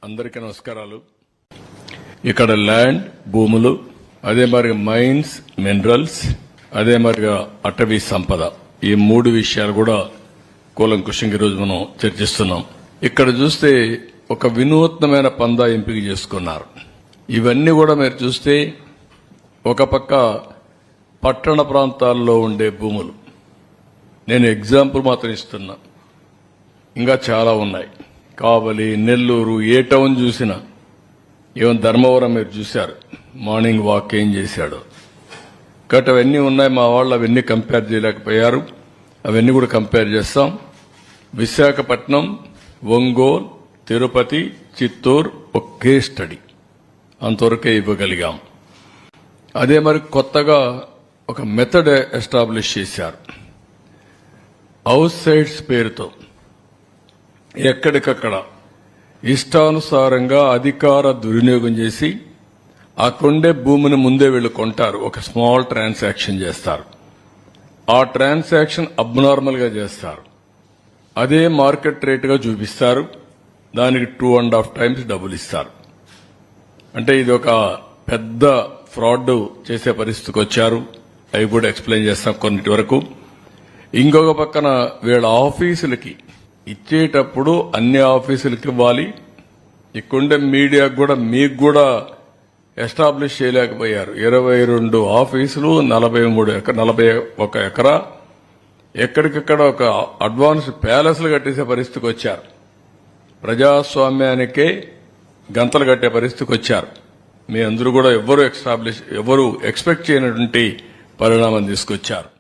అందరికీ నమస్కారాలు. ఇక్కడ ల్యాండ్ భూములు, అదే మరి మైన్స్ మినరల్స్, అదే మరిగా అటవీ సంపద, ఈ మూడు విషయాలు కూడా కూలంకుషంగా ఈరోజు మనం చర్చిస్తున్నాం. ఇక్కడ చూస్తే ఒక వినూత్నమైన పందా ఎంపిక చేసుకున్నారు. ఇవన్నీ కూడా మీరు చూస్తే ఒక పక్క పట్టణ ప్రాంతాల్లో ఉండే భూములు, నేను ఎగ్జాంపుల్ మాత్రం ఇస్తున్నా, ఇంకా చాలా ఉన్నాయి. కావలి, నెల్లూరు, ఏ టౌన్ చూసినా, ఈవెన్ ధర్మవరం మీరు చూశారు, మార్నింగ్ వాక్ ఏం చేశాడు. కాబట్టి అవన్నీ ఉన్నాయి. మా వాళ్ళు అవన్నీ కంపేర్ చేయలేకపోయారు. అవన్నీ కూడా కంపేర్ చేస్తాం. విశాఖపట్నం, ఒంగోలు, తిరుపతి, చిత్తూరు ఒకే స్టడీ, అంతవరకే ఇవ్వగలిగాం. అదే మరి కొత్తగా ఒక మెథడ్ ఎస్టాబ్లిష్ చేశారు. హౌస్ సైట్స్ పేరుతో ఎక్కడికక్కడ ఇష్టానుసారంగా అధికార దుర్వినియోగం చేసి ఆ కొండే భూమిని ముందే వీళ్ళు కొంటారు. ఒక స్మాల్ ట్రాన్సాక్షన్ చేస్తారు. ఆ ట్రాన్సాక్షన్ అబ్నార్మల్ గా చేస్తారు. అదే మార్కెట్ రేటుగా చూపిస్తారు. దానికి 2.5 times డబ్బులు ఇస్తారు. అంటే ఇది ఒక పెద్ద ఫ్రాడ్ చేసే పరిస్థితికి వచ్చారు. అవి కూడా ఎక్స్ప్లెయిన్ చేస్తాం కొన్నిటి వరకు. ఇంకొక పక్కన వీళ్ళ ఆఫీసులకి ఇచ్చేటప్పుడు అన్ని ఆఫీసులకి ఇవ్వాలి. ఇక్కడుండే మీడియాకు కూడా మీకు కూడా ఎస్టాబ్లిష్ చేయలేకపోయారు. 22 ఆఫీసులు, 41 ఎకరా, ఎక్కడికక్కడ ఒక అడ్వాన్స్ ప్యాలెస్లు కట్టేసే పరిస్థితికి వచ్చారు. ప్రజాస్వామ్యానికే గంతలు కట్టే పరిస్థితికి వచ్చారు. మీ అందరూ కూడా ఎవరు ఎక్స్పెక్ట్ చేయనటువంటి పరిణామం తీసుకొచ్చారు.